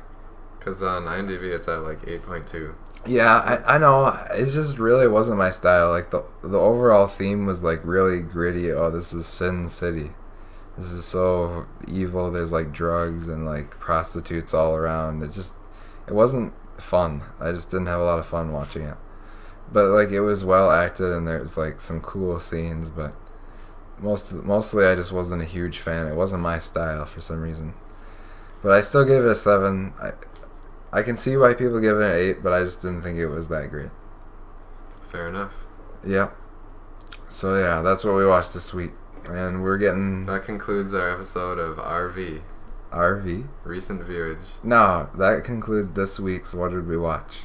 Because on IMDb it's at like 8.2. Yeah, I know. It just really wasn't my style. Like the overall theme was like really gritty. Oh, this is Sin City. This is so evil. There's like drugs and like prostitutes all around. It wasn't fun. I just didn't have a lot of fun watching it. But like it was well acted and there's like some cool scenes. But mostly I just wasn't a huge fan. It wasn't my style for some reason. But I still gave it a 7. I can see why people give it an 8, but I just didn't think it was that great. Fair enough. Yep. So yeah, that's what we watched this week. And we're getting... That concludes our episode of RV. RV? Recent viewage. No, that concludes this week's What Did We Watch?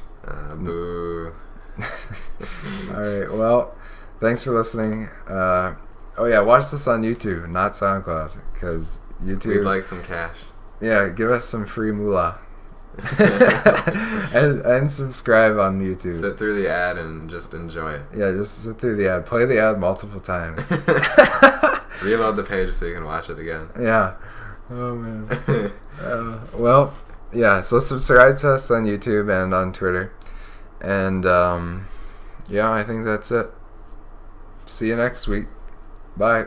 Boo. Alright, well, thanks for listening. Oh yeah, watch this on YouTube, not SoundCloud, because YouTube... We'd like some cash. Yeah, give us some free moolah. and subscribe on YouTube. Sit through the ad and just enjoy it. Yeah, just sit through the ad. Play the ad multiple times. Reload the page so you can watch it again. Yeah. Oh man. Well, yeah. So subscribe to us on YouTube and on Twitter, and yeah, I think that's it. See you next week. Bye.